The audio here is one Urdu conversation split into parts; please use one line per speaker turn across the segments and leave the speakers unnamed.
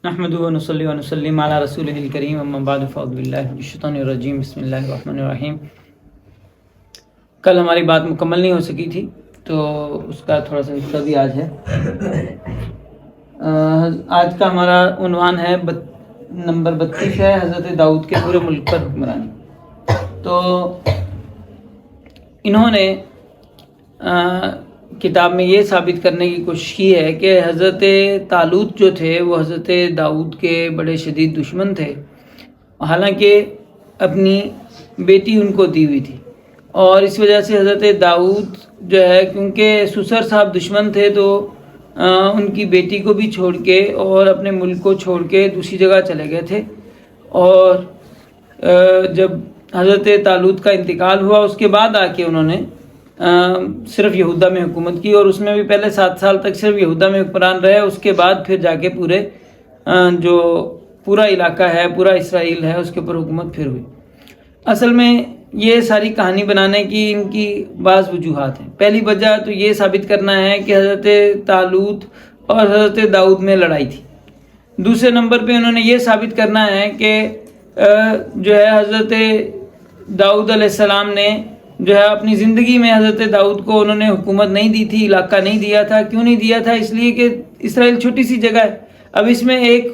نحمد و نصلی و نسلم علی رسول الکریم اما بعد فاعوذ باللہ من الشیطان الرجیم بسم اللہ الرحمن الرحیم۔ کل ہماری بات مکمل نہیں ہو سکی تھی تو اس کا تھوڑا سا حصہ بھی آج ہے۔ آج کا ہمارا عنوان ہے نمبر 32 ہے، حضرت داؤد کے پورے ملک پر حکمرانی۔ تو انہوں نے کتاب میں یہ ثابت کرنے کی کوشش کی ہے کہ حضرت طالوت جو تھے وہ حضرت داؤد کے بڑے شدید دشمن تھے، حالانکہ اپنی بیٹی ان کو دی ہوئی تھی، اور اس وجہ سے حضرت داؤد جو ہے کیونکہ سسر صاحب دشمن تھے تو ان کی بیٹی کو بھی چھوڑ کے اور اپنے ملک کو چھوڑ کے دوسری جگہ چلے گئے تھے۔ اور جب حضرت طالوت کا انتقال ہوا اس کے بعد آ کے انہوں نے صرف یہودہ میں حکومت کی، اور اس میں بھی پہلے 7 سال تک صرف یہودہ میں حکمران رہے، اس کے بعد پھر جا کے جو پورا علاقہ ہے، پورا اسرائیل ہے، اس کے اوپر حکومت پھر ہوئی۔ اصل میں یہ ساری کہانی بنانے کی ان کی بعض وجوہات ہیں۔ پہلی وجہ تو یہ ثابت کرنا ہے کہ حضرت طالوت اور حضرت داؤد میں لڑائی تھی۔ دوسرے نمبر پہ انہوں نے یہ ثابت کرنا ہے کہ جو ہے حضرت داؤد علیہ السلام نے جو ہے اپنی زندگی میں حضرت داؤد کو انہوں نے حکومت نہیں دی تھی، علاقہ نہیں دیا تھا۔ کیوں نہیں دیا تھا؟ اس لیے کہ اسرائیل چھوٹی سی جگہ ہے، اب اس میں ایک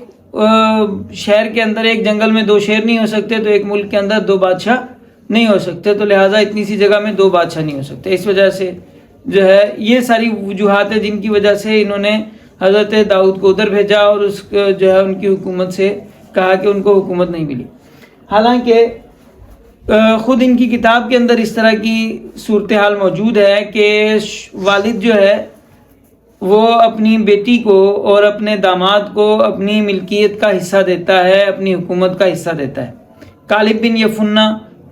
شہر کے اندر، ایک جنگل میں 2 شیر نہیں ہو سکتے، تو ایک ملک کے اندر 2 بادشاہ نہیں ہو سکتے، تو لہٰذا اتنی سی جگہ میں 2 بادشاہ نہیں ہو سکتے۔ اس وجہ سے جو ہے یہ ساری وجوہات ہیں جن کی وجہ سے انہوں نے حضرت داؤد کو ادھر بھیجا اور اس جو ہے ان کی حکومت سے کہا کہ ان کو حکومت نہیں ملی۔ حالانکہ خود ان کی کتاب کے اندر اس طرح کی صورتحال موجود ہے کہ والد جو ہے وہ اپنی بیٹی کو اور اپنے داماد کو اپنی ملکیت کا حصہ دیتا ہے، اپنی حکومت کا حصہ دیتا ہے۔ کالب بن یفنہ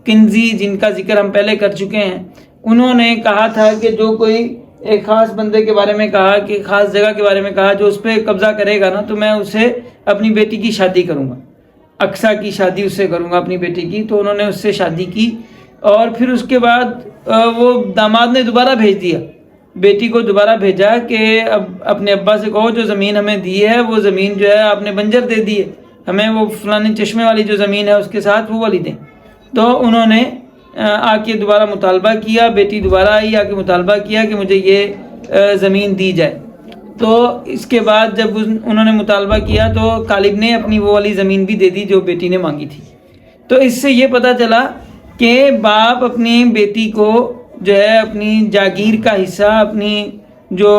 کنزی، جن کا ذکر ہم پہلے کر چکے ہیں، انہوں نے کہا تھا کہ جو کوئی ایک خاص بندے کے بارے میں کہا، کہ خاص جگہ کے بارے میں کہا، جو اس پہ قبضہ کرے گا نا تو میں اسے اپنی بیٹی کی شادی کروں گا، اقصیٰ کی شادی اس سے کروں گا اپنی بیٹی کی۔ تو انہوں نے اس سے شادی کی، اور پھر اس کے بعد وہ داماد نے دوبارہ بھیج دیا، بیٹی کو دوبارہ بھیجا کہ اب اپنے ابا سے کہو جو زمین ہمیں دی ہے وہ زمین جو ہے آپ نے بنجر دے دی ہے، ہمیں وہ فلانے چشمے والی جو زمین ہے اس کے ساتھ وہ والی دیں۔ تو انہوں نے آ کے دوبارہ مطالبہ کیا، بیٹی دوبارہ آئی، آ کے مطالبہ کیا کہ مجھے یہ زمین دی جائے۔ تو اس کے بعد جب انہوں نے مطالبہ کیا تو کالب نے اپنی وہ والی زمین بھی دے دی جو بیٹی نے مانگی تھی۔ تو اس سے یہ پتہ چلا کہ باپ اپنی بیٹی کو جو ہے اپنی جاگیر کا حصہ، اپنی جو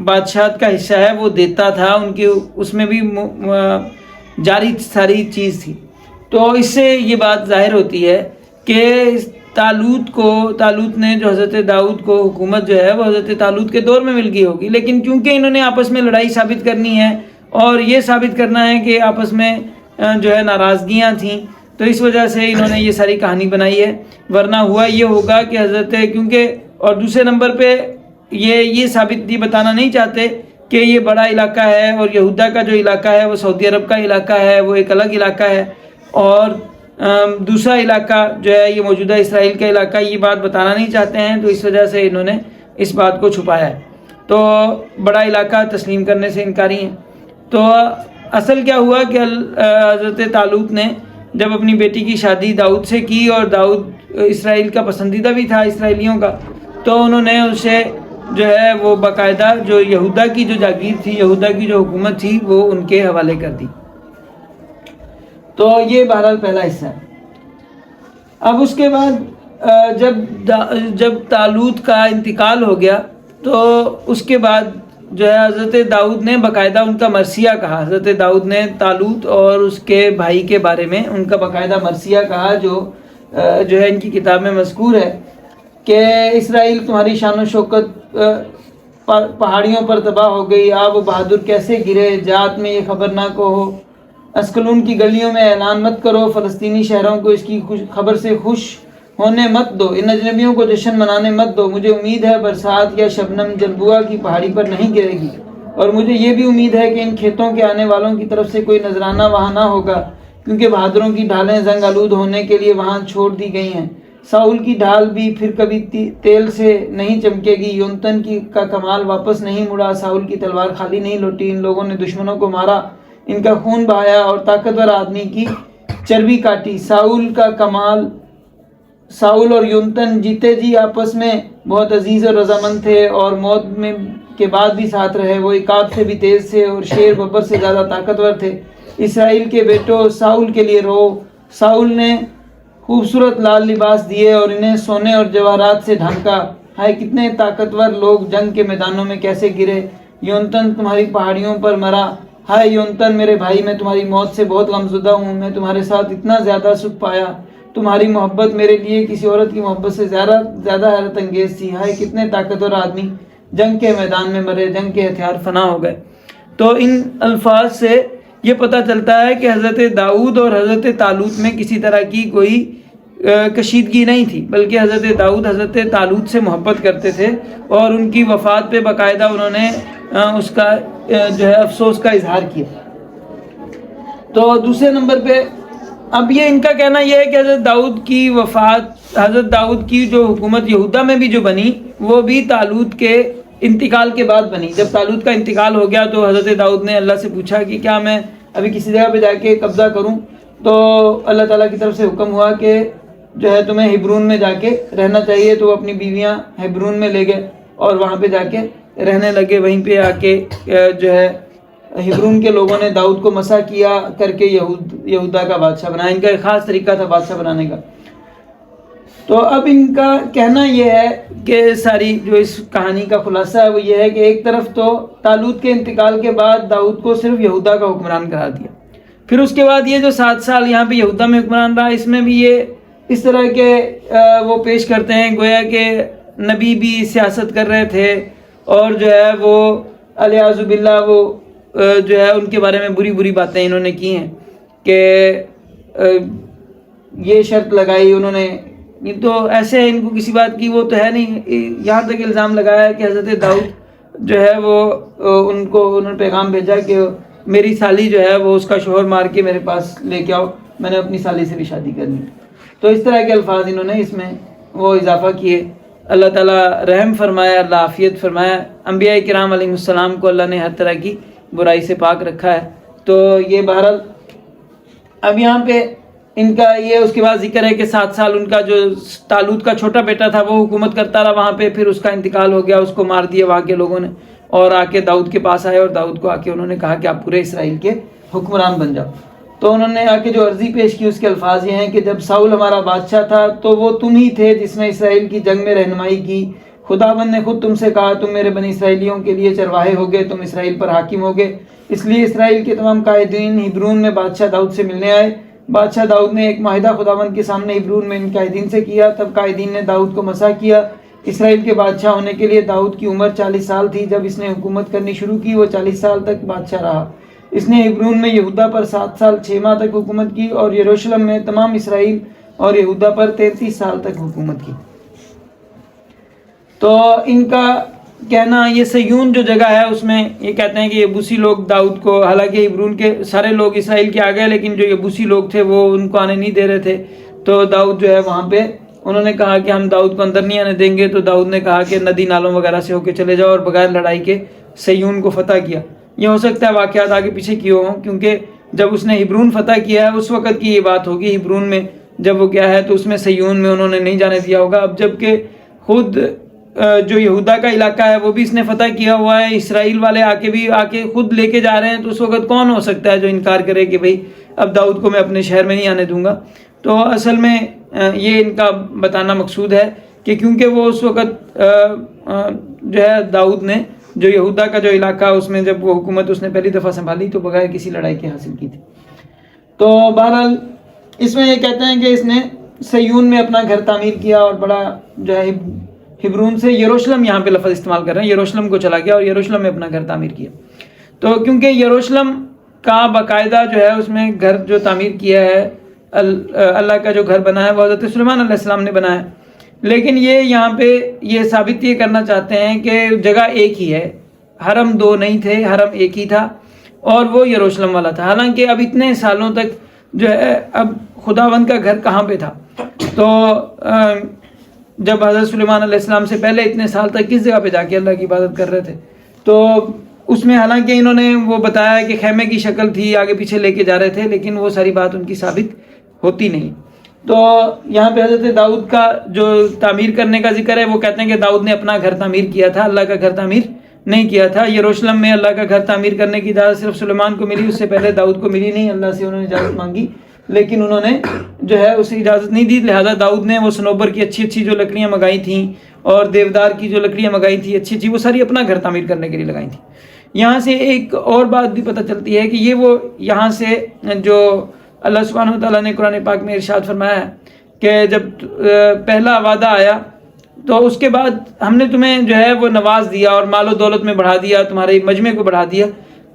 بادشاہت کا حصہ ہے وہ دیتا تھا، ان کے اس میں بھی جاری ساری چیز تھی۔ تو اس سے یہ بات ظاہر ہوتی ہے کہ طالوت نے جو حضرت داؤد کو حکومت جو ہے وہ حضرت طالوت کے دور میں مل گئی ہوگی، لیکن کیونکہ انہوں نے آپس میں لڑائی ثابت کرنی ہے اور یہ ثابت کرنا ہے کہ آپس میں جو ہے ناراضگیاں تھیں، تو اس وجہ سے انہوں نے یہ ساری کہانی بنائی ہے۔ ورنہ ہوا یہ ہوگا کہ حضرت اور دوسرے نمبر پہ یہ ثابت یہ بتانا نہیں چاہتے کہ یہ بڑا علاقہ ہے، اور یہودہ کا جو علاقہ ہے وہ سعودی عرب کا علاقہ ہے، وہ ایک الگ علاقہ ہے، اور دوسرا علاقہ جو ہے یہ موجودہ اسرائیل کا علاقہ، یہ بات بتانا نہیں چاہتے ہیں، تو اس وجہ سے انہوں نے اس بات کو چھپایا ہے۔ تو بڑا علاقہ تسلیم کرنے سے انکاری ہیں۔ تو اصل کیا ہوا کہ حضرت طالوت نے جب اپنی بیٹی کی شادی داؤد سے کی، اور داؤد اسرائیل کا پسندیدہ بھی تھا اسرائیلیوں کا، تو انہوں نے اسے جو ہے وہ باقاعدہ جو یہودہ کی جو جاگیر تھی، یہودہ کی جو حکومت تھی، وہ ان کے حوالے کر دی۔ تو یہ بہرحال پہلا حصہ ہے۔ اب اس کے بعد جب طالوت کا انتقال ہو گیا تو اس کے بعد جو ہے حضرت داؤد نے باقاعدہ ان کا مرثیہ کہا۔ حضرت داؤد نے طالوت اور اس کے بھائی کے بارے میں ان کا باقاعدہ مرثیہ کہا، جو ہے ان کی کتاب میں مذکور ہے کہ اسرائیل تمہاری شان و شوکت پہاڑیوں پر تباہ ہو گئی، آپ بہادر کیسے گرے، جات میں یہ خبر نہ کہو، اسکلون کی گلیوں میں اعلان مت کرو، فلسطینی شہروں کو اس کی خبر سے خوش ہونے مت دو، ان اجنبیوں کو جشن منانے مت دو، مجھے امید ہے برسات یا شبنم جلبوہ کی پہاڑی پر نہیں گرے گی، اور مجھے یہ بھی امید ہے کہ ان کھیتوں کے آنے والوں کی طرف سے کوئی نذرانہ وہاں نہ ہوگا، کیونکہ بہادروں کی ڈھالیں زنگ آلود ہونے کے لیے وہاں چھوڑ دی گئی ہیں۔ ساؤل کی ڈھال بھی پھر کبھی تیل سے نہیں چمکے گی، یونتن کا کمال واپس نہیں مڑا، ساؤل کی تلوار خالی نہیں لوٹی، ان لوگوں نے دشمنوں کو مارا، ان کا خون بہایا اور طاقتور آدمی کی چربی کاٹی۔ ساؤل کا کمال، ساؤل اور یونتن جیتے جی آپس میں بہت عزیز اور رضامند تھے اور موت میں کے بعد بھی ساتھ رہے۔ وہ عقاب سے بھی تیز تھے اور شیر ببر سے زیادہ طاقتور تھے۔ اسرائیل کے بیٹوں، ساؤل کے لیے رو۔ ساؤل نے خوبصورت لال لباس دیے اور انہیں سونے اور جواہرات سے ڈھانکا۔ ہائے کتنے طاقتور لوگ جنگ کے میدانوں میں کیسے گرے۔ یونتن تمہاری پہاڑیوں پر مرا۔ ہائے یونتن میرے بھائی، میں تمہاری موت سے بہت غمزدہ ہوں۔ میں تمہارے ساتھ اتنا زیادہ سکھ پایا، تمہاری محبت میرے لیے کسی عورت کی محبت سے زیادہ حیرت انگیز تھی۔ ہائے کتنے طاقتور آدمی جنگ کے میدان میں مرے، جنگ کے ہتھیار فنا ہو گئے۔ تو ان الفاظ سے یہ پتہ چلتا ہے کہ حضرت داؤد اور حضرت طالوت میں کسی طرح کی کوئی کشیدگی نہیں تھی، بلکہ حضرت داؤد حضرت طالوت سے محبت کرتے تھے اور ان کی وفات پہ باقاعدہ انہوں نے اس کا جو ہے افسوس کا اظہار کیا۔ تو دوسرے نمبر پہ اب یہ ان کا کہنا یہ ہے کہ حضرت داؤد کی وفات، حضرت داؤد کی جو حکومت یہودا میں بھی جو بنی وہ بھی طالوت کے انتقال کے بعد بنی۔ جب طالوت کا انتقال ہو گیا تو حضرت داؤد نے اللہ سے پوچھا کہ کیا میں ابھی کسی جگہ پہ جا کے قبضہ کروں، تو اللہ تعالیٰ کی طرف سے حکم ہوا کہ جو ہے تمہیں ہبرون میں جا کے رہنا چاہیے۔ تو وہ اپنی بیویاں ہبرون میں لے گئے اور وہاں پہ جا کے رہنے لگے۔ وہیں پہ آ کے جو ہے ہبرون کے لوگوں نے داؤد کو مسح کیا کر کے یہودا کا بادشاہ بنایا۔ ان کا ایک خاص طریقہ تھا بادشاہ بنانے کا۔ تو اب ان کا کہنا یہ ہے کہ ساری جو اس کہانی کا خلاصہ ہے وہ یہ ہے کہ ایک طرف تو طالوت کے انتقال کے بعد داؤد کو صرف یہودا کا حکمران قرار دیا، پھر اس کے بعد یہ جو 7 سال یہاں پہ یہودا میں حکمران رہا، اس میں بھی یہ اس طرح کے وہ پیش کرتے ہیں گویا کہ نبی بھی سیاست کر رہے تھے اور جو ہے وہ الیاذ باللہ وہ جو ہے ان کے بارے میں بری بری باتیں انہوں نے کی ہیں کہ یہ شرط لگائی انہوں نے، تو ایسے ان کو کسی بات کی وہ تو ہے نہیں۔ یہاں تک الزام لگایا ہے کہ حضرت داؤد جو ہے وہ انہوں نے پیغام بھیجا کہ میری سالی جو ہے وہ اس کا شوہر مار کے میرے پاس لے کے آؤ، میں نے اپنی سالی سے بھی شادی کرنی۔ تو اس طرح کے الفاظ انہوں نے اس میں وہ اضافہ کیے۔ اللہ تعالیٰ رحم فرمایا، اللہ عافیت فرمایا۔ انبیاء کرام علیہ السلام کو اللہ نے ہر طرح کی برائی سے پاک رکھا ہے۔ تو یہ بہرحال اب یہاں پہ ان کا یہ اس کے بعد ذکر ہے کہ 7 سال ان کا جو طالوت کا چھوٹا بیٹا تھا وہ حکومت کرتا رہا وہاں پہ، پھر اس کا انتقال ہو گیا، اس کو مار دیا وہاں کے لوگوں نے، اور آ کے داؤد کے پاس آئے اور داؤد کو آ کے انہوں نے کہا کہ آپ پورے اسرائیل کے حکمران بن جاؤ۔ تو انہوں نے آ کے جو عرضی پیش کی اس کے الفاظ یہ ہیں کہ جب ساؤل ہمارا بادشاہ تھا تو وہ تم ہی تھے جس نے اسرائیل کی جنگ میں رہنمائی کی۔ خداوند نے خود تم سے کہا تم میرے بنی اسرائیلیوں کے لیے چرواہے ہوگے، تم اسرائیل پر حاکم ہوگے۔ اس لیے اسرائیل کے تمام قائدین ہبرون میں بادشاہ داؤد سے ملنے آئے۔ بادشاہ داؤد نے ایک معاہدہ خداوند کے سامنے ہبرون میں ان قائدین سے کیا۔ تب قائدین نے داؤد کو مسح کیا۔ اسرائیل کے بادشاہ ہونے کے لیے داؤد کی عمر 40 سال تھی۔ جب اس نے حکومت کرنی شروع کی وہ 40 سال تک بادشاہ رہا۔ اس نے ہبرون میں یہودا پر 7 سال 6 ماہ تک حکومت کی اور یروشلم میں تمام اسرائیل اور یہودا پر 33 سال تک حکومت کی۔ تو ان کا کہنا یہ سیون جو جگہ ہے اس میں یہ کہتے ہیں کہ یبوسی لوگ داؤد کو، حالانکہ ہبرون کے سارے لوگ اسرائیل کے آ گئے لیکن جو یبوسی لوگ تھے وہ ان کو آنے نہیں دے رہے تھے، تو داؤد جو ہے وہاں پہ انہوں نے کہا کہ ہم داؤد کو اندر نہیں آنے دیں گے۔ تو داؤد نے کہا کہ ندی نالوں وغیرہ سے ہو کے چلے جاؤ اور بغیر لڑائی کے سیون کو فتح کیا۔ یہ ہو سکتا ہے واقعات آگے پیچھے کیے ہوں، کیونکہ جب اس نے ہبرون فتح کیا ہے اس وقت کی یہ بات ہوگی۔ ہبرون میں جب وہ گیا ہے تو اس میں سیون میں انہوں نے نہیں جانے دیا ہوگا۔ اب جب کہ خود جو یہودا کا علاقہ ہے وہ بھی اس نے فتح کیا ہوا ہے، اسرائیل والے آ کے خود لے کے جا رہے ہیں، تو اس وقت کون ہو سکتا ہے جو انکار کرے کہ بھئی اب داؤد کو میں اپنے شہر میں نہیں آنے دوں گا۔ تو اصل میں یہ ان کا بتانا مقصود ہے کہ کیونکہ وہ اس وقت جو ہے داؤد نے جو یہودا کا جو علاقہ اس میں جب وہ حکومت اس نے پہلی دفعہ سنبھالی تو بغیر کسی لڑائی کے حاصل کی تھی۔ تو بہرحال اس میں یہ کہتے ہیں کہ اس نے سیون میں اپنا گھر تعمیر کیا اور بڑا جو ہے ہبرون سے یروشلم یہاں پہ لفظ استعمال کر رہے ہیں، یروشلم کو چلا گیا اور یروشلم میں اپنا گھر تعمیر کیا۔ تو کیونکہ یروشلم کا باقاعدہ جو ہے اس میں گھر جو تعمیر کیا ہے، اللہ کا جو گھر بنا ہے وہ حضرت سلیمان علیہ السلام نے بنایا ہے، لیکن یہ یہاں پہ یہ ثابت یہ کرنا چاہتے ہیں کہ جگہ ایک ہی ہے، حرم 2 نہیں تھے، حرم ایک ہی تھا اور وہ یروشلم والا تھا۔ حالانکہ اب اتنے سالوں تک جو ہے اب خداوند کا گھر کہاں پہ تھا؟ تو جب حضرت سلیمان علیہ السلام سے پہلے اتنے سال تک کس جگہ پہ جا کے اللہ کی عبادت کر رہے تھے؟ تو اس میں حالانکہ انہوں نے وہ بتایا کہ خیمے کی شکل تھی، آگے پیچھے لے کے جا رہے تھے، لیکن وہ ساری بات ان کی ثابت ہوتی نہیں۔ تو یہاں پہ حضرت داؤد کا جو تعمیر کرنے کا ذکر ہے، وہ کہتے ہیں کہ داؤد نے اپنا گھر تعمیر کیا تھا، اللہ کا گھر تعمیر نہیں کیا تھا۔ یروشلم میں اللہ کا گھر تعمیر کرنے کی اجازت صرف سلیمان کو ملی، اس سے پہلے داؤد کو ملی نہیں۔ اللہ سے انہوں نے اجازت مانگی لیکن انہوں نے جو ہے اسے اجازت نہیں دی، لہذا داؤد نے وہ صنوبر کی اچھی اچھی جو لکڑیاں منگائی تھیں اور دیودار کی جو لکڑیاں منگائی تھیں اچھی اچھی، وہ ساری اپنا گھر تعمیر کرنے کے لیے لگائی تھیں۔ یہاں سے ایک اور بات بھی پتہ چلتی ہے کہ یہ وہ یہاں سے جو اللہ سبحانہ و تعالیٰ نے قرآن پاک میں ارشاد فرمایا ہے کہ جب پہلا وعدہ آیا تو اس کے بعد ہم نے تمہیں جو ہے وہ نواز دیا اور مال و دولت میں بڑھا دیا، تمہارے مجمع کو بڑھا دیا۔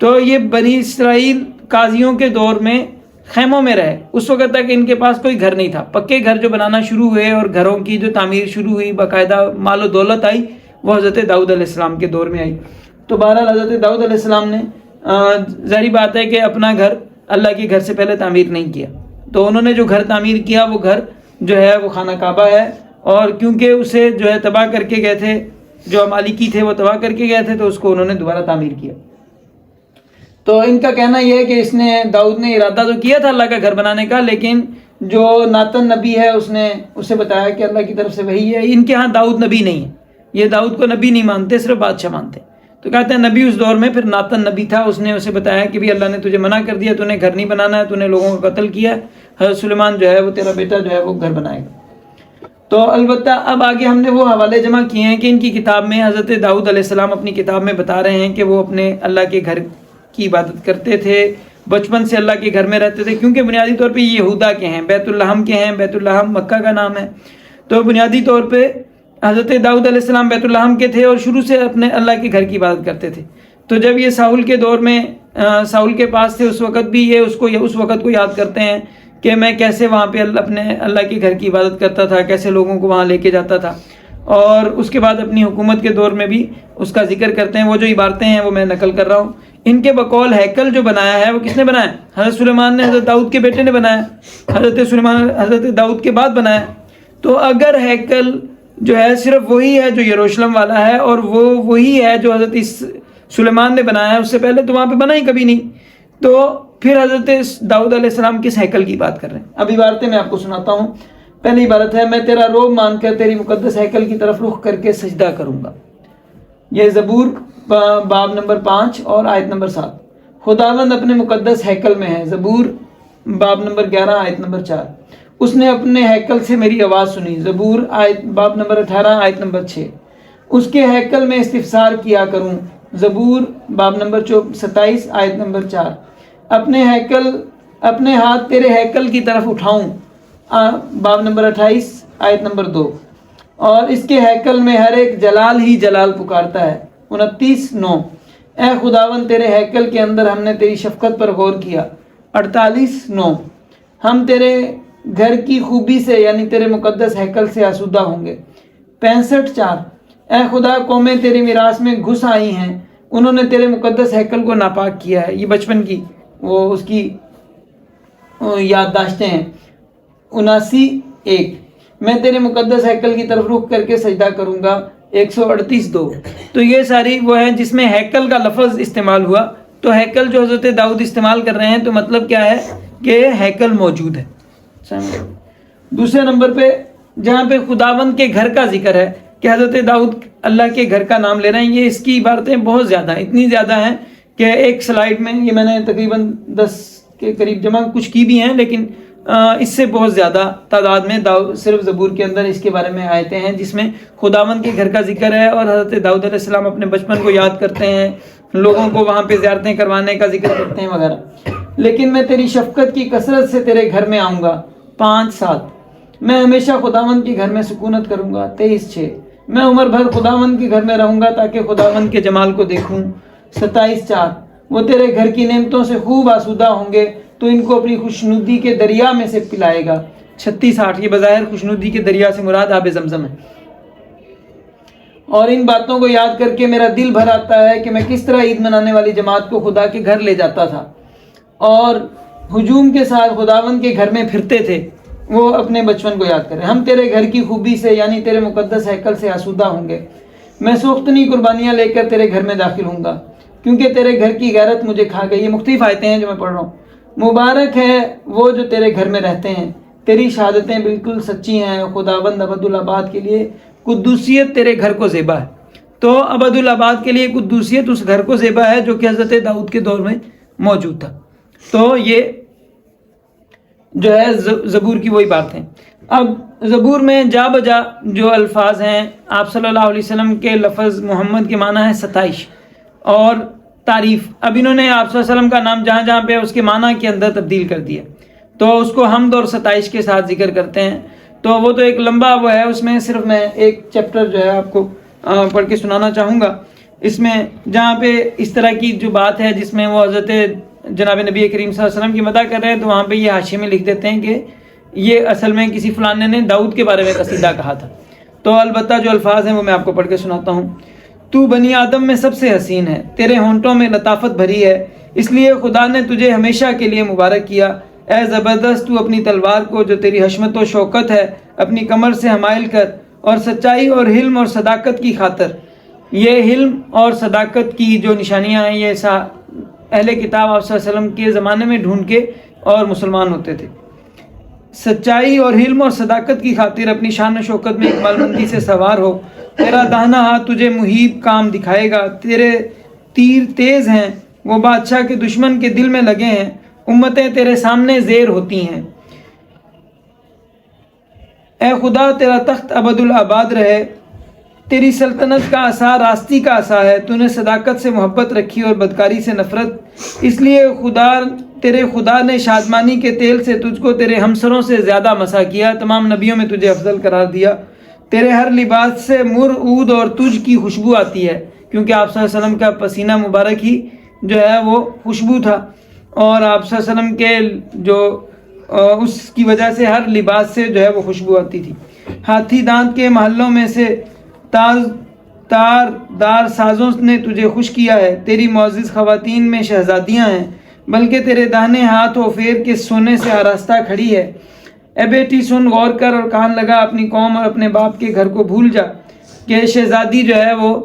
تو یہ بنی اسرائیل قاضیوں کے دور میں خیموں میں رہے، اس وقت تک ان کے پاس کوئی گھر نہیں تھا۔ پکے گھر جو بنانا شروع ہوئے اور گھروں کی جو تعمیر شروع ہوئی، باقاعدہ مال و دولت آئی، وہ حضرت داؤد علیہ السلام کے دور میں آئی۔ تو بہرحال حضرت داؤد علیہ السلام نے ظاہری بات ہے کہ اپنا گھر اللہ کے گھر سے پہلے تعمیر نہیں کیا، تو انہوں نے جو گھر تعمیر کیا وہ گھر جو ہے وہ خانہ کعبہ ہے، اور کیونکہ اسے جو ہے تباہ کر کے گئے تھے، جو مالکی تھے وہ تباہ کر کے گئے تھے، تو اس کو انہوں نے دوبارہ تعمیر کیا۔ تو ان کا کہنا یہ ہے کہ اس نے داؤد نے ارادہ تو کیا تھا اللہ کا گھر بنانے کا، لیکن جو ناتن نبی ہے اس نے اسے بتایا کہ اللہ کی طرف سے وحی ہے۔ ان کے ہاں داؤد نبی نہیں ہے، یہ داؤد کو نبی نہیں مانتے، صرف بادشاہ مانتے۔ تو کہتے ہیں نبی اس دور میں پھر ناتن نبی تھا، اس نے اسے بتایا کہ بھی اللہ نے تجھے منع کر دیا، تو نے گھر نہیں بنانا ہے، تو نے لوگوں کا قتل کیا، حضرت سلیمان جو ہے وہ تیرا بیٹا جو ہے وہ گھر بنائے گا۔ تو البتہ اب آگے ہم نے وہ حوالے جمع کیے ہیں کہ ان کی کتاب میں حضرت داؤد علیہ السلام اپنی کتاب میں بتا رہے ہیں کہ وہ اپنے اللہ کے گھر کی عبادت کرتے تھے، بچپن سے اللہ کے گھر میں رہتے تھے، کیونکہ بنیادی طور پہ یہ یہودا کے ہیں، بیت الحم کے ہیں، بیت الحم مکہ کا نام ہے۔ تو بنیادی طور پہ حضرت داؤد علیہ السلام بیت الحم کے تھے اور شروع سے اپنے اللہ کے گھر کی عبادت کرتے تھے۔ تو جب یہ ساؤل کے دور میں ساؤل کے پاس تھے، اس وقت بھی یہ اس وقت کو یاد کرتے ہیں کہ میں کیسے وہاں پہ اپنے اللہ کے گھر کی عبادت کرتا تھا، کیسے لوگوں کو وہاں لے کے جاتا تھا۔ اور اس کے بعد اپنی حکومت کے دور میں بھی اس کا ذکر کرتے ہیں۔ وہ جو عبارتیں ہیں وہ میں نقل کر رہا ہوں۔ ان کے بقول ہیکل جو بنایا ہے وہ کس نے بنایا؟ حضرت سلیمان نے، حضرت داؤد کے بیٹے نے بنایا، حضرت سلیمان حضرت داؤد کے بعد بنایا۔ تو اگر ہیکل جو ہے صرف وہی ہے جو یروشلم والا ہے، اور وہ وہی ہے جو حضرت سلیمان نے بنایا ہے، اس سے پہلے تو وہاں پہ بنا ہی کبھی نہیں، تو پھر حضرت داؤد علیہ السلام کس ہیکل کی بات کر رہے ہیں؟ اب عبارتیں میں آپ کو سناتا ہوں۔ پہلی عبارت ہے، میں تیرا روب مان کر تیری مقدس ہیکل کی طرف رخ کر کے سجدہ کروں گا۔ یہ زبور باب نمبر 5 اور آیت نمبر 7۔ خداوند اپنے مقدس ہیکل میں ہے، زبور باب نمبر 11 آیت نمبر 4۔ اس نے اپنے ہیکل سے میری آواز سنی، زبور باب نمبر 18 آیت نمبر 6۔ اس کے ہیکل میں استفسار کیا کروں، زبور باب نمبر 27 آیت نمبر 4۔ اپنے ہاتھ تیرے ہیکل کی طرف اٹھاؤں، باب نمبر 28 آیت نمبر 2۔ اور اس کے ہیکل میں ہر ایک جلال ہی جلال پکارتا ہے، 29:9۔ اے خداوند تیرے ہیکل کے اندر ہم نے تیری شفقت پر غور کیا، 48:9۔ ہم تیرے گھر کی خوبی سے یعنی تیرے مقدس ہیکل سے آسودہ ہوں گے، 65:4۔ اے خدا قومیں تیری میراث میں گھس آئی ہیں، انہوں نے تیرے مقدس ہیکل کو ناپاک کیا ہے۔ یہ بچپن کی وہ اس کی یادداشتیں ہیں۔ 79:1۔ میں تیرے مقدس ہیکل کی طرف رخ کر کے سجدہ کروں گا، 138:2۔ تو یہ ساری وہ ہیں جس میں ہیکل کا لفظ استعمال ہوا۔ تو ہیکل جو حضرت داؤد استعمال کر رہے ہیں تو مطلب کیا ہے کہ ہیکل موجود ہے۔ دوسرے نمبر پہ جہاں پہ خداوند کے گھر کا ذکر ہے کہ حضرت داؤد اللہ کے گھر کا نام لے رہے ہیں، یہ اس کی عبارتیں بہت زیادہ ہیں، اتنی زیادہ ہیں کہ ایک سلائیڈ میں یہ میں نے تقریباً 10 کے قریب جمع کچھ کی بھی ہیں، لیکن اس سے بہت زیادہ تعداد میں صرف زبور کے اندر اس کے بارے میں آیتیں ہیں جس میں خداوند کے گھر کا ذکر ہے، اور حضرت داؤد علیہ السلام اپنے بچپن کو یاد کرتے ہیں، لوگوں کو وہاں پہ زیارتیں کروانے کا ذکر کرتے ہیں وغیرہ۔ لیکن میں تیری شفقت کی کثرت سے تیرے گھر میں آؤں گا، 5:7۔ میں ہمیشہ خداوند کے گھر میں سکونت کروں گا، 23:6۔ میں عمر بھر خداوند کے گھر میں رہوں گا تاکہ خداوند کے جمال کو دیکھوں، 27:4۔ وہ تیرے گھر کی نعمتوں سے خوب آسودہ ہوں گے، تو ان کو اپنی خوشنودی کے دریا میں سے پلائے گا، 36:8۔ یہ بظاہر خوشنودی کے دریا سے مراد آب زمزم ہے۔ اور ان باتوں کو یاد کر کے میرا دل بھر آتا ہے کہ میں کس طرح عید منانے والی جماعت کو خدا کے گھر لے جاتا تھا اور ہجوم کے ساتھ خداوند کے گھر میں پھرتے تھے۔ وہ اپنے بچپن کو یاد کریں۔ ہم تیرے گھر کی خوبی سے یعنی تیرے مقدس ہیکل سے آسودہ ہوں گے۔ میں سوختنی قربانیاں لے کر تیرے گھر میں داخل ہوں گا، کیونکہ تیرے گھر کی غیرت مجھے کھا گئی. یہ مختلف آیتیں ہیں جو میں پڑھ رہا ہوں. مبارک ہے وہ جو تیرے گھر میں رہتے ہیں, تیری شہادتیں بالکل سچی ہیں, خداوند عبدالآباد کے لیے قدوسیت تیرے گھر کو زیبا ہے. تو عبدالآباد کے لیے قدوسیت اس گھر کو زیبا ہے جو کہ حضرت داؤد کے دور میں موجود تھا. تو یہ جو ہے زبور کی وہی بات ہے. اب زبور میں جا بجا جو الفاظ ہیں, آپ صلی اللہ علیہ وسلم کے لفظ محمد کے معنی ہے ستائش اور تعریف. اب انہوں نے آپ صلی اللہ علیہ وسلم کا نام جہاں جہاں پہ اس کے معنی کے اندر تبدیل کر دیا, تو اس کو حمد اور ستائش کے ساتھ ذکر کرتے ہیں. تو وہ تو ایک لمبا وہ ہے, اس میں صرف میں ایک چیپٹر جو ہے آپ کو پڑھ کے سنانا چاہوں گا. اس میں جہاں پہ اس طرح کی جو بات ہے جس میں وہ حضرت جناب نبی کریم صلی اللہ علیہ وسلم کی مدح کر رہے ہیں, تو وہاں پہ یہ حاشیے میں لکھ دیتے ہیں کہ یہ اصل میں کسی فلانے نے داؤد کے بارے میں قصیدہ کہا تھا. تو البتہ جو الفاظ ہیں وہ میں آپ کو پڑھ کے سناتا ہوں. تو بنی آدم میں سب سے حسین ہے, تیرے ہونٹوں میں لطافت بھری ہے, اس لیے خدا نے تجھے ہمیشہ کے لیے مبارک کیا. اے زبردست, تو اپنی تلوار کو جو تیری حشمت و شوکت ہے اپنی کمر سے حمائل کر, اور سچائی اور حلم اور صداقت کی خاطر. یہ حلم اور صداقت کی جو نشانیاں ہیں یہ اہل کتاب آپ صلی اللہ علیہ وسلم کے زمانے میں ڈھونڈ کے اور مسلمان ہوتے تھے. سچائی اور حلم اور صداقت کی خاطر اپنی شان و شوکت میں اکمال مندی سے سوار ہو. تیرا داہنا ہاتھ تجھے محیب کام دکھائے گا, تیرے تیر تیز ہیں, وہ بادشاہ کے دشمن کے دل میں لگے ہیں, امتیں تیرے سامنے زیر ہوتی ہیں. اے خدا تیرا تخت ابدالآباد رہے, تیری سلطنت کا عصا راستی کا عصا ہے. تو نے صداقت سے محبت رکھی اور بدکاری سے نفرت, اس لیے تیرے خدا نے شادمانی کے تیل سے تجھ کو تیرے ہمسروں سے زیادہ مسا کیا, تمام نبیوں میں تجھے افضل قرار دیا. تیرے ہر لباس سے مر عود اور تجھ کی خوشبو آتی ہے, کیونکہ آپ صلی اللہ علیہ وسلم کا پسینہ مبارک ہی جو ہے وہ خوشبو تھا, اور آپ صلی اللہ علیہ وسلم کے جو اس کی وجہ سے ہر لباس سے جو ہے وہ خوشبو آتی تھی. ہاتھی دانت کے محلوں میں سے تار دار سازوں نے تجھے خوش کیا ہے. تیری معزز خواتین میں شہزادیاں ہیں, بلکہ تیرے داہنے ہاتھ اوفیر کے سونے سے آراستہ کھڑی ہے. اے بیٹی سن, غور کر اور کان لگا, اپنی قوم اور اپنے باپ کے گھر کو بھول جا کہ شہزادی جو ہے وہ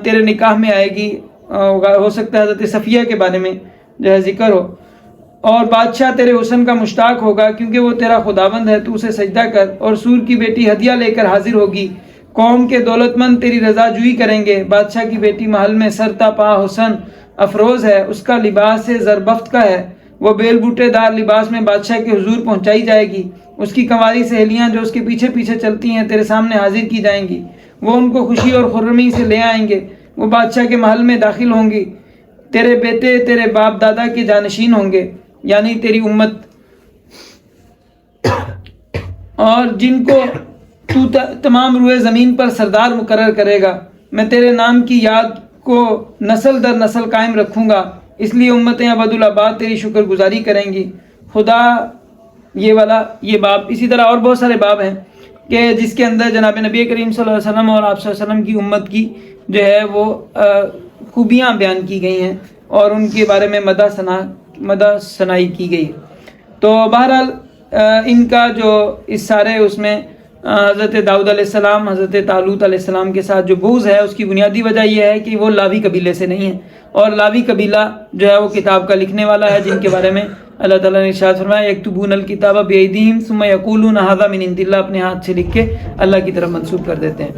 تیرے نکاح میں آئے گی. ہو سکتا ہے حضرت صفیہ کے بارے میں جو ہے ذکر ہو, اور بادشاہ تیرے حسن کا مشتاق ہوگا کیونکہ وہ تیرا خداوند ہے. تو اسے سجدہ کر, اور سور کی بیٹی ہدیہ لے کر حاضر ہوگی. قوم کے دولت مند تیری رضا جوئی کریں گے. بادشاہ کی بیٹی محل میں سرتا پا حسن افروز ہے, اس کا لباس زربفت کا ہے. وہ بیل بوٹے دار لباس میں بادشاہ کے حضور پہنچائی جائے گی. اس کی کنواری سہیلیاں جو اس کے پیچھے پیچھے چلتی ہیں تیرے سامنے حاضر کی جائیں گی. وہ ان کو خوشی اور خرمی سے لے آئیں گے. وہ بادشاہ کے محل میں داخل ہوں گی. تیرے بیٹے تیرے باپ دادا کے جانشین ہوں گے, یعنی تیری امت, اور جن کو تو تمام روئے زمین پر سردار مقرر کرے گا. میں تیرے نام کی یاد کو نسل در نسل قائم رکھوں گا, اس لیے امتیں عبدالآباد تیری شکر گزاری کریں گی. خدا یہ باب, اسی طرح اور بہت سارے باب ہیں کہ جس کے اندر جناب نبی کریم صلی اللہ علیہ وسلم اور آپ صلی اللہ علیہ وسلم کی امت کی جو ہے وہ خوبیاں بیان کی گئی ہیں اور ان کے بارے میں مدح ثنائی کی گئی. تو بہرحال ان کا جو اس سارے اس میں حضرت داؤد علیہ السلام حضرت طالوت علیہ السلام کے ساتھ جو بغض ہے اس کی بنیادی وجہ یہ ہے کہ وہ لاوی قبیلے سے نہیں ہیں, اور لاوی قبیلہ جو ہے وہ کتاب کا لکھنے والا ہے, جن کے بارے میں اللہ تعالیٰ نے ارشاد فرمایا یکتبون الکتاب بایدیہم ثم یقولون ھذا من عند اللہ, اپنے ہاتھ سے لکھ کے اللہ کی طرف منسوب کر دیتے ہیں.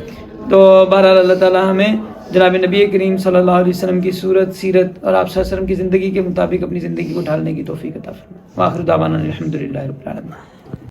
تو بہرحال اللہ تعالیٰ ہمیں جناب نبی کریم صلی اللہ علیہ وسلم کی صورت سیرت اور آپ صلی اللہ علیہ وسلم کی زندگی کے مطابق اپنی زندگی کو ڈھالنے کی توفیق عطا فرمائے. وآخر دعوانا الحمدللہ رب العالمین.